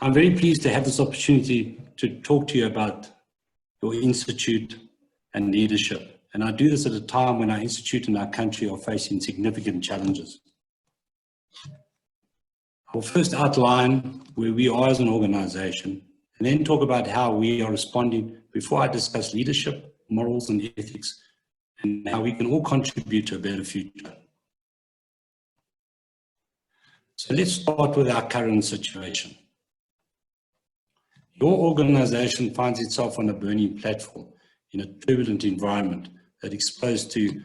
I'm very pleased to have this opportunity to talk to you about your institute and leadership. And I do this at a time when our institute and our country are facing significant challenges. I'll first outline where we are as an organization and then talk about how we are responding before I discuss leadership, morals and ethics, and how we can all contribute to a better future. So let's start with our current situation. Your organization finds itself on a burning platform in a turbulent environment that exposed to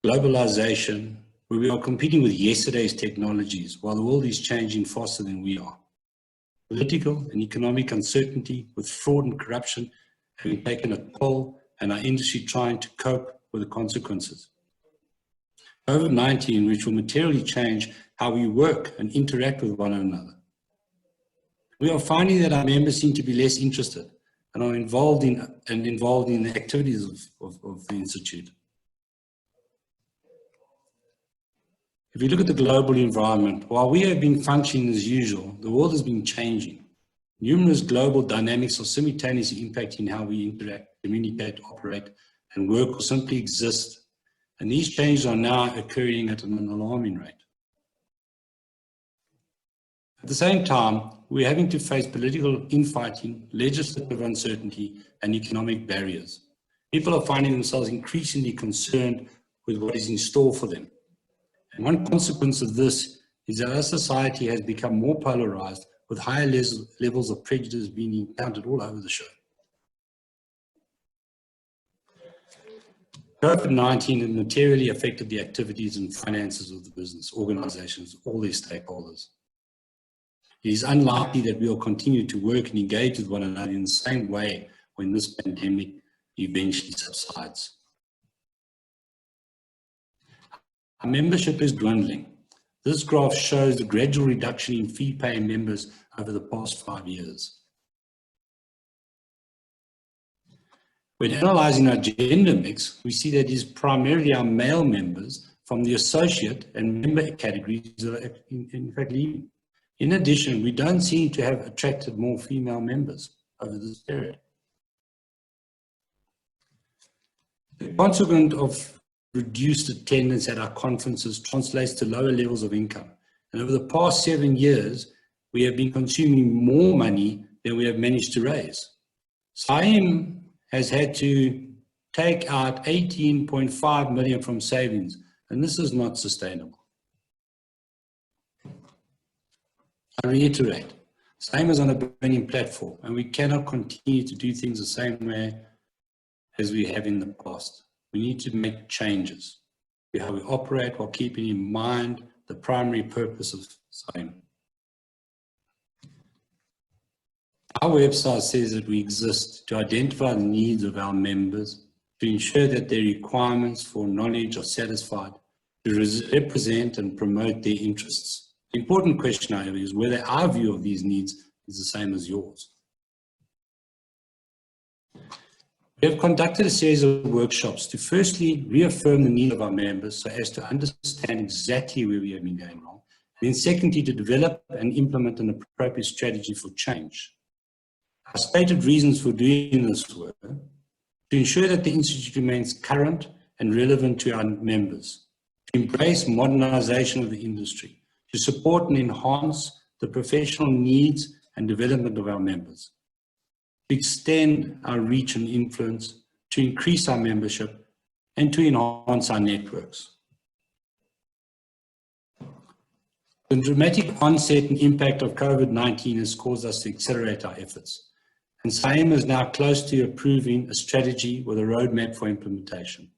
globalization, where we are competing with yesterday's technologies while the world is changing faster than we are. Political and economic uncertainty with fraud and corruption having taken a toll, and our industry trying to cope with the consequences. COVID-19, which will materially change how we work and interact with one another. We are finding that our members seem to be less interested and are involved in the activities of the Institute. If you look at the global environment, while we have been functioning as usual, the world has been changing. Numerous global dynamics are simultaneously impacting how we interact, communicate, operate, and work or simply exist. And these changes are now occurring at an alarming rate. At the same time, we're having to face political infighting, legislative uncertainty, and economic barriers. People are finding themselves increasingly concerned with what is in store for them. And one consequence of this is that our society has become more polarized, with higher levels of prejudice being encountered all over the show. COVID-19 has materially affected the activities and finances of the business, organizations, all their stakeholders. It is unlikely that we will continue to work and engage with one another in the same way when this pandemic eventually subsides. Our membership is dwindling. This graph shows the gradual reduction in fee-paying members over the past 5 years. When analyzing our gender mix, we see that it is primarily our male members from the associate and member categories that are in fact leaving. In addition, we don't seem to have attracted more female members over this period. The consequence of reduced attendance at our conferences translates to lower levels of income. And over the past 7 years, we have been consuming more money than we have managed to raise. SAIMM has had to take out 18.5 million from savings, and this is not sustainable. I reiterate, SAIMM is on a burning platform, and we cannot continue to do things the same way as we have in the past. We need to make changes to how we operate while keeping in mind the primary purpose of SAIMM. Our website says that we exist to identify the needs of our members, to ensure that their requirements for knowledge are satisfied, to represent and promote their interests. The important question, however, is whether our view of these needs is the same as yours. We have conducted a series of workshops to firstly reaffirm the needs of our members so as to understand exactly where we have been going wrong, and then secondly to develop and implement an appropriate strategy for change. Our stated reasons for doing this were to ensure that the Institute remains current and relevant to our members, to embrace modernization of the industry, to support and enhance the professional needs and development of our members, to extend our reach and influence, to increase our membership, and to enhance our networks. The dramatic onset and impact of COVID-19 has caused us to accelerate our efforts, and SAIMM is now close to approving a strategy with a roadmap for implementation.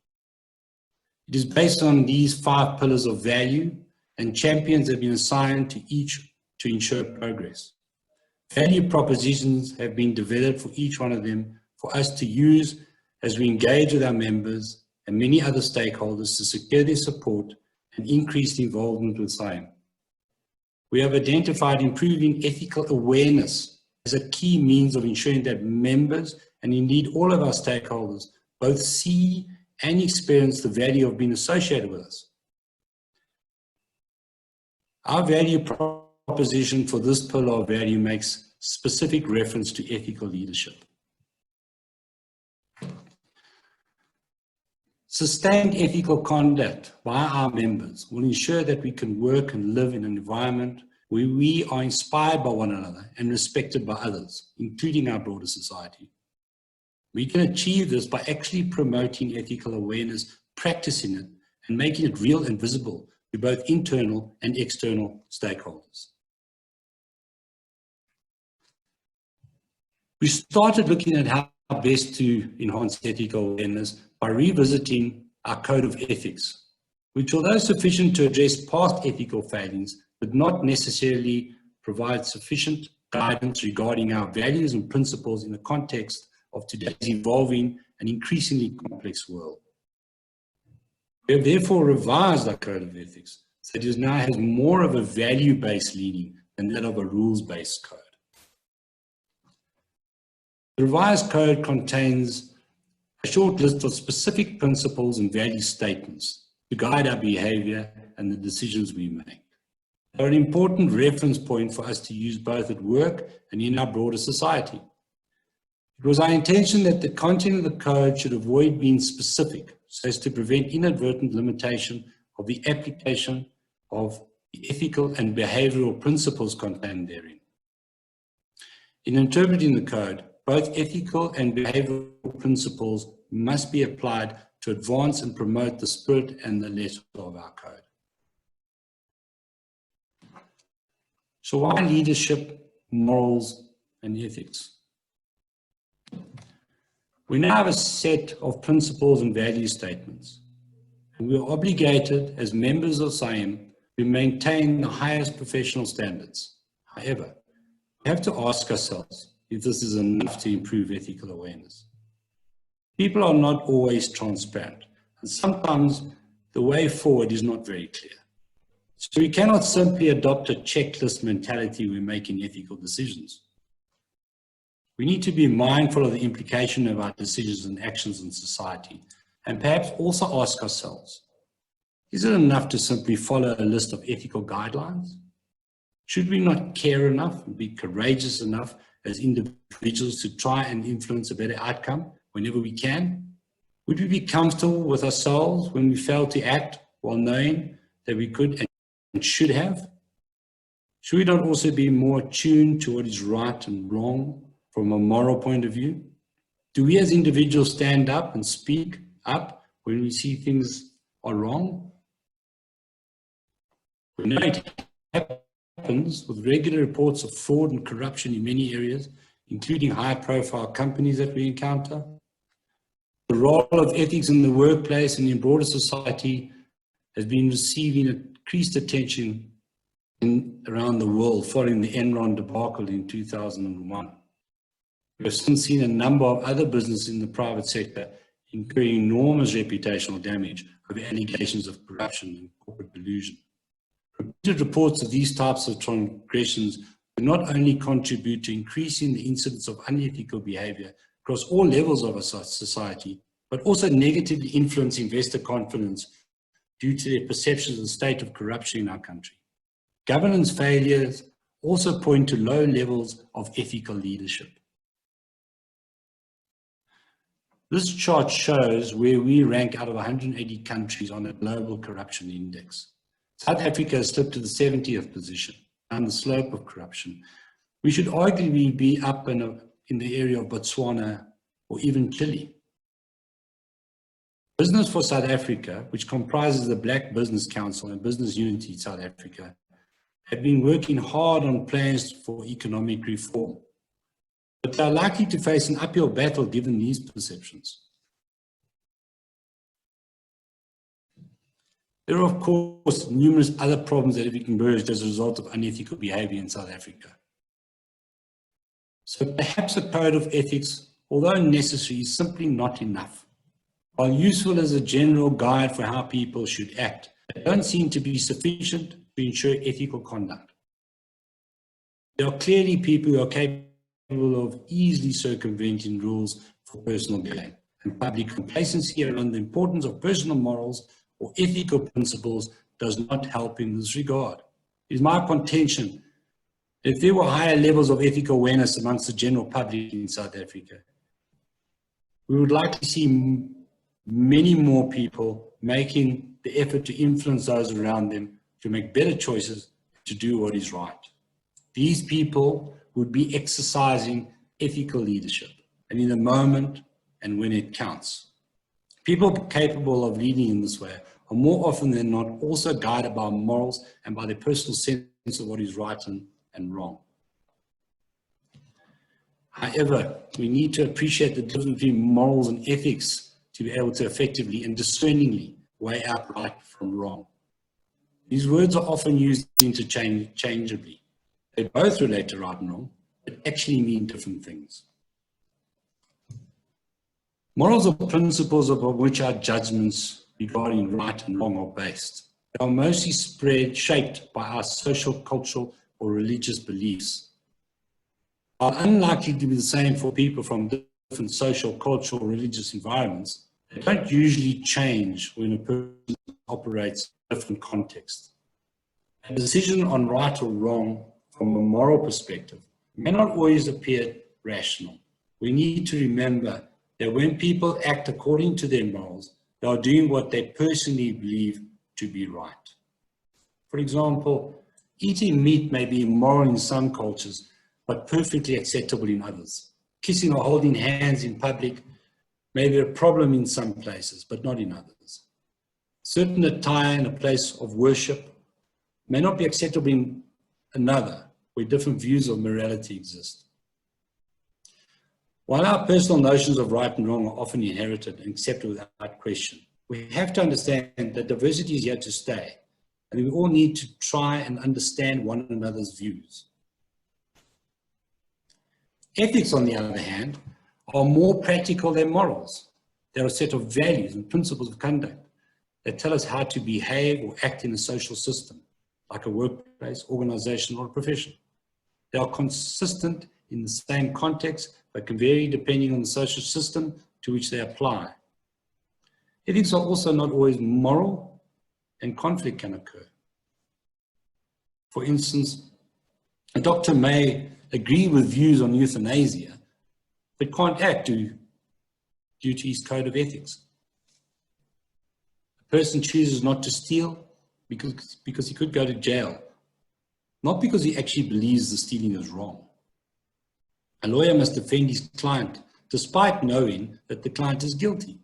It is based on these 5 pillars of value, and champions have been assigned to each to ensure progress. Value propositions have been developed for each one of them for us to use as we engage with our members and many other stakeholders to secure their support and increased involvement with SAIMM. We have identified improving ethical awareness as a key means of ensuring that members, and indeed all of our stakeholders, both see and experience the value of being associated with us. Our value proposition for this pillar of value makes specific reference to ethical leadership. Sustained ethical conduct by our members will ensure that we can work and live in an environment where we are inspired by one another and respected by others, including our broader society. We can achieve this by actually promoting ethical awareness, practicing it, and making it real and visible to both internal and external stakeholders. We started looking at how best to enhance ethical awareness by revisiting our code of ethics, which, although sufficient to address past ethical failings, did not necessarily provide sufficient guidance regarding our values and principles in the context of today's evolving and increasingly complex world. We have therefore revised our code of ethics so that it now has more of a value-based leaning than that of a rules-based code. The revised code contains a short list of specific principles and value statements to guide our behavior and the decisions we make. They are an important reference point for us to use both at work and in our broader society. It was our intention that the content of the code should avoid being specific so as to prevent inadvertent limitation of the application of the ethical and behavioral principles contained therein. In interpreting the code, both ethical and behavioral principles must be applied to advance and promote the spirit and the letter of our code. So why leadership, morals, and ethics? We now have a set of principles and value statements, and we are obligated as members of SAIMM to maintain the highest professional standards. However, we have to ask ourselves if this is enough to improve ethical awareness. People are not always transparent, and sometimes the way forward is not very clear. So we cannot simply adopt a checklist mentality when making ethical decisions. We need to be mindful of the implication of our decisions and actions in society, and perhaps also ask ourselves, is it enough to simply follow a list of ethical guidelines? Should we not care enough and be courageous enough as individuals to try and influence a better outcome whenever we can? Would we be comfortable with ourselves when we fail to act while knowing that we could and should have? Should we not also be more attuned to what is right and wrong from a moral point of view? Do we as individuals stand up and speak up when we see things are wrong? We know it happens with regular reports of fraud and corruption in many areas, including high-profile companies that we encounter. The role of ethics in the workplace and in broader society has been receiving increased attention around the world following the Enron debacle in 2001. We have since seen a number of other businesses in the private sector incurring enormous reputational damage over allegations of corruption and corporate collusion. Repeated reports of these types of transgressions do not only contribute to increasing the incidence of unethical behavior across all levels of our society, but also negatively influence investor confidence due to their perceptions of the state of corruption in our country. Governance failures also point to low levels of ethical leadership. This chart shows where we rank out of 180 countries on a global corruption index. South Africa has slipped to the 70th position on the slope of corruption. We should arguably be up in the area of Botswana or even Chile. Business for South Africa, which comprises the Black Business Council and Business Unity South Africa, have been working hard on plans for economic reform, but they are likely to face an uphill battle given these perceptions. There are, of course, numerous other problems that have emerged as a result of unethical behavior in South Africa. So perhaps a code of ethics, although necessary, is simply not enough. While useful as a general guide for how people should act, they don't seem to be sufficient to ensure ethical conduct. There are clearly people who are capable of easily circumventing rules for personal gain, and public complacency around the importance of personal morals or ethical principles does not help in this regard. It is my contention If there were higher levels of ethical awareness amongst the general public in South Africa, we would likely see many more people making the effort to influence those around them to make better choices, to do what is right. These people would be exercising ethical leadership, and in the moment and when it counts. People capable of leading in this way are more often than not also guided by morals and by their personal sense of what is right and wrong. However, we need to appreciate the difference between morals and ethics to be able to effectively and discerningly weigh out right from wrong. These words are often used interchangeably. They both relate to right and wrong, but actually mean different things. Morals are principles upon which our judgments regarding right and wrong are based. They are mostly shaped by our social, cultural, or religious beliefs. While unlikely to be the same for people from different social, cultural, or religious environments, they don't usually change when a person operates in a different context. A decision on right or wrong from a moral perspective may not always appear rational. We need to remember that when people act according to their morals, they are doing what they personally believe to be right. For example, eating meat may be immoral in some cultures, but perfectly acceptable in others. Kissing or holding hands in public may be a problem in some places, but not in others. Certain attire in a place of worship may not be acceptable in another, where different views of morality exist. While our personal notions of right and wrong are often inherited and accepted without question, we have to understand that diversity is here to stay, and we all need to try and understand one another's views. Ethics, on the other hand, are more practical than morals. They're a set of values and principles of conduct that tell us how to behave or act in a social system, like a workplace, organization, or a profession. They are consistent in the same context, but can vary depending on the social system to which they apply. Ethics are also not always moral, and conflict can occur. For instance, a doctor may agree with views on euthanasia, but can't act due to his code of ethics. A person chooses not to steal because he could go to jail, not because he actually believes the stealing is wrong. A lawyer must defend his client despite knowing that the client is guilty.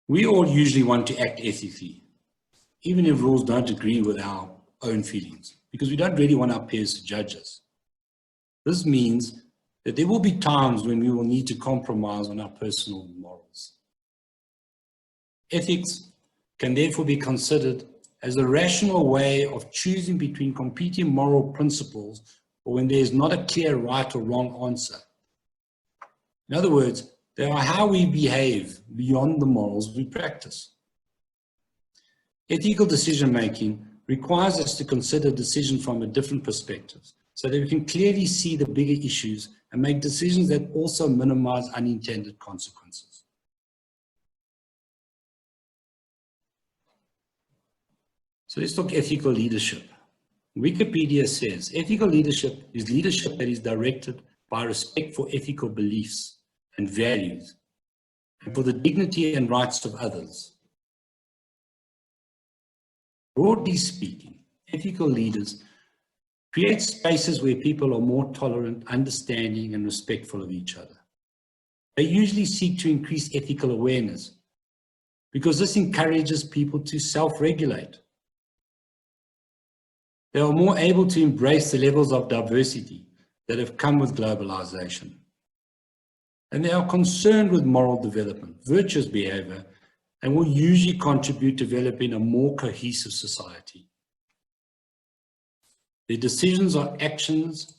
We all usually want to act ethically, even if rules don't agree with our own feelings, because we don't really want our peers to judge us. This means that there will be times when we will need to compromise on our personal morals. Ethics can therefore be considered as a rational way of choosing between competing moral principles, or when there is not a clear right or wrong answer. In other words, they are how we behave beyond the morals we practice. Ethical decision-making requires us to consider decisions from a different perspective, so that we can clearly see the bigger issues and make decisions that also minimize unintended consequences. So let's talk ethical leadership. Wikipedia says, ethical leadership is leadership that is directed by respect for ethical beliefs and values, and for the dignity and rights of others. Broadly speaking, ethical leaders create spaces where people are more tolerant, understanding, and respectful of each other. They usually seek to increase ethical awareness because this encourages people to self-regulate. They are more able to embrace the levels of diversity that have come with globalization. And they are concerned with moral development, virtuous behavior, and will usually contribute to developing a more cohesive society. Their decisions and actions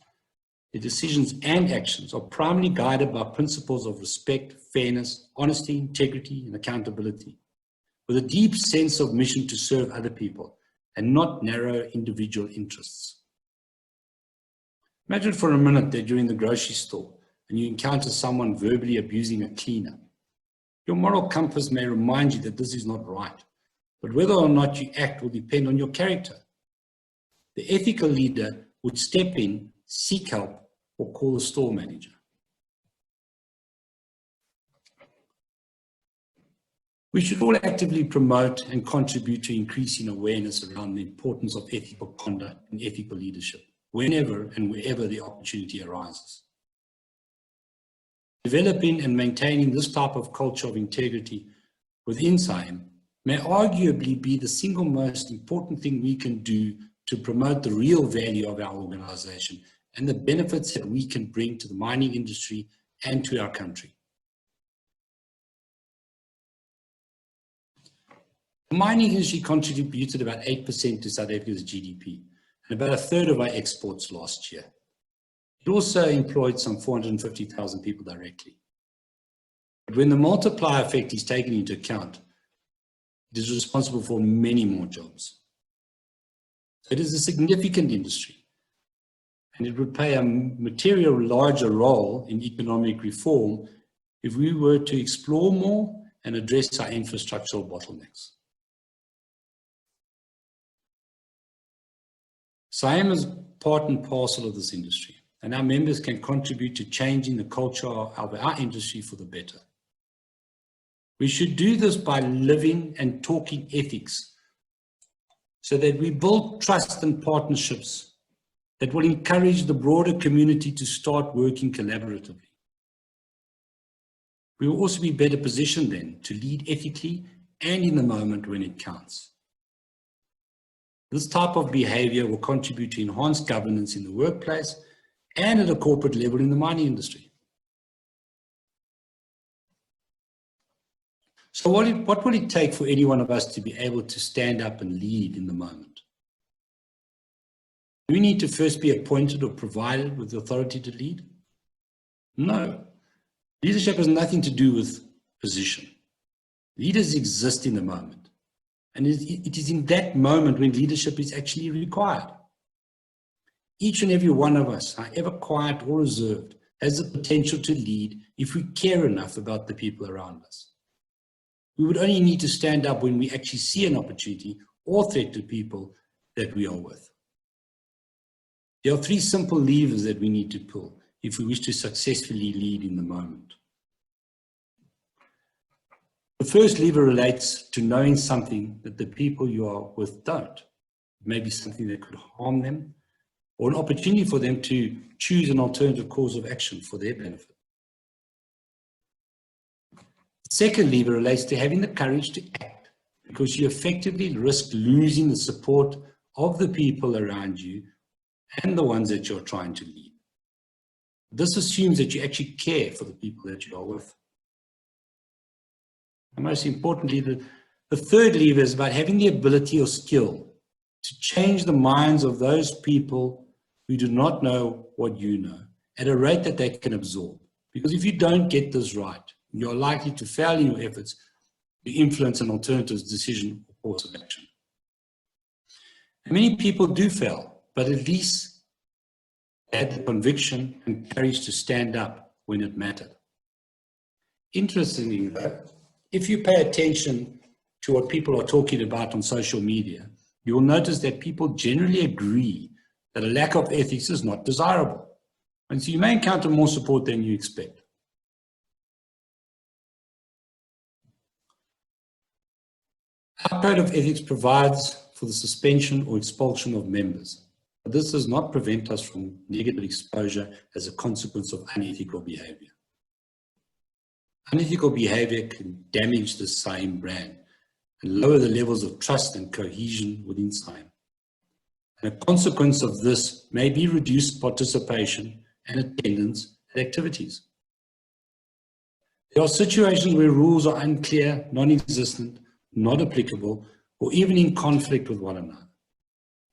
are primarily guided by principles of respect, fairness, honesty, integrity, and accountability, with a deep sense of mission to serve other people and not narrow individual interests. Imagine for a minute that you're in the grocery store and you encounter someone verbally abusing a cleaner. Your moral compass may remind you that this is not right, but whether or not you act will depend on your character. the ethical leader would step in, seek help, or call the store manager. We should all actively promote and contribute to increasing awareness around the importance of ethical conduct and ethical leadership, whenever and wherever the opportunity arises. Developing and maintaining this type of culture of integrity within SAIMM may arguably be the single most important thing we can do to promote the real value of our organization and the benefits that we can bring to the mining industry and to our country. The mining industry contributed about 8% to South Africa's GDP and about a third of our exports last year. It also employed some 450,000 people directly. But when the multiplier effect is taken into account, it is responsible for many more jobs. So it is a significant industry, and it would play a material larger role in economic reform if we were to explore more and address our infrastructural bottlenecks. SAIMM is part and parcel of this industry, and our members can contribute to changing the culture of our industry for the better. We should do this by living and talking ethics so that we build trust and partnerships that will encourage the broader community to start working collaboratively. We will also be better positioned then to lead ethically and in the moment when it counts. This type of behavior will contribute to enhanced governance in the workplace and at a corporate level in the mining industry. So what will it take for any one of us to be able to stand up and lead in the moment? Do we need to first be appointed or provided with the authority to lead? No. Leadership has nothing to do with position. Leaders exist in the moment. And it is in that moment when leadership is actually required. Each and every one of us, however quiet or reserved, has the potential to lead if we care enough about the people around us. We would only need to stand up when we actually see an opportunity or threat to people that we are with. There are three simple levers that we need to pull if we wish to successfully lead in the moment. The first lever relates to knowing something that the people you are with don't. It may be something that could harm them, or an opportunity for them to choose an alternative course of action for their benefit. The second lever relates to having the courage to act, because you effectively risk losing the support of the people around you and the ones that you're trying to lead. This assumes that you actually care for the people that you are with. And most importantly, the third lever is about having the ability or skill to change the minds of those people who do not know what you know at a rate that they can absorb. Because if you don't get this right, you're likely to fail in your efforts to influence an alternative decision or course of action. And many people do fail, but at least they had the conviction and courage to stand up when it mattered. Interestingly, though, if you pay attention to what people are talking about on social media, you will notice that people generally agree that a lack of ethics is not desirable. And so you may encounter more support than you expect. Our code of ethics provides for the suspension or expulsion of members. But this does not prevent us from negative exposure as a consequence of unethical behavior. Unethical behavior can damage the SAIMM brand and lower the levels of trust and cohesion within SAIMM. And a consequence of this may be reduced participation and attendance at activities. There are situations where rules are unclear, non-existent, not applicable, or even in conflict with one another.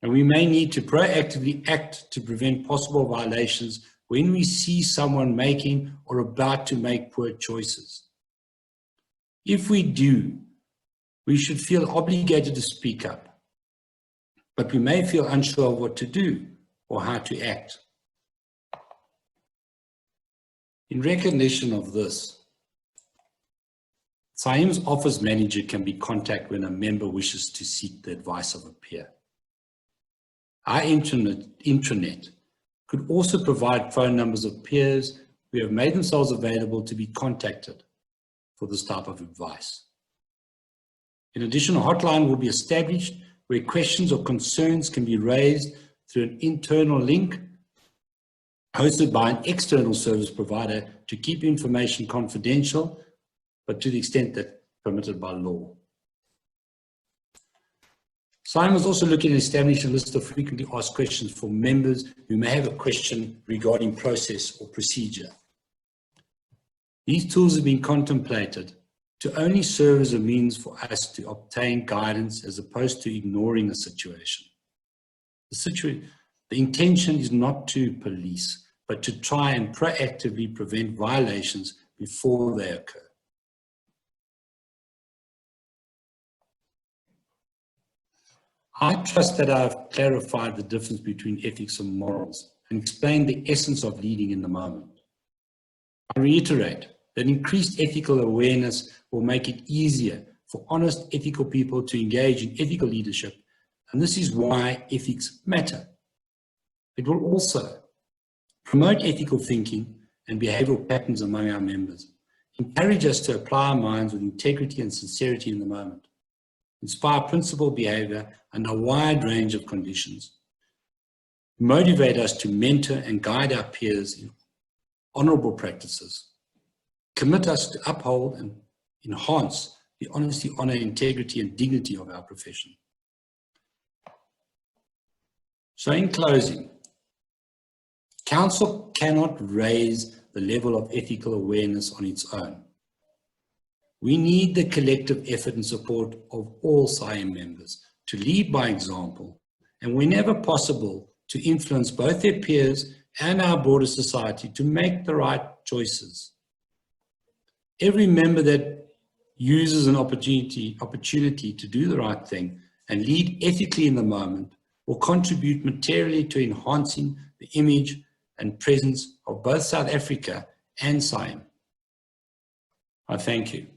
And we may need to proactively act to prevent possible violations when we see someone making or about to make poor choices. If we do, we should feel obligated to speak up, but we may feel unsure of what to do or how to act. In recognition of this, SAIMM's office manager can be contacted when a member wishes to seek the advice of a peer. Our intranet could also provide phone numbers of peers who have made themselves available to be contacted for this type of advice. In addition, a hotline will be established where questions or concerns can be raised through an internal link hosted by an external service provider to keep information confidential, but to the extent that permitted by law. SAIMM is also looking at establishing a list of frequently asked questions for members who may have a question regarding process or procedure. These tools have been contemplated to only serve as a means for us to obtain guidance as opposed to ignoring a situation. The intention is not to police, but to try and proactively prevent violations before they occur. I trust that I've clarified the difference between ethics and morals and explained the essence of leading in the moment. I reiterate that increased ethical awareness will make it easier for honest, ethical people to engage in ethical leadership, and this is why ethics matter. It will also promote ethical thinking and behavioral patterns among our members, encourage us to apply our minds with integrity and sincerity in the moment, inspire principled behavior under a wide range of conditions, motivate us to mentor and guide our peers in honorable practices, commit us to uphold and enhance the honesty, honor, integrity, and dignity of our profession. So in closing, Council cannot raise the level of ethical awareness on its own. We need the collective effort and support of all SAIMM members to lead by example, and whenever possible, to influence both their peers and our broader society to make the right choices. Every member that uses an opportunity to do the right thing and lead ethically in the moment will contribute materially to enhancing the image and presence of both South Africa and SAIMM. I thank you.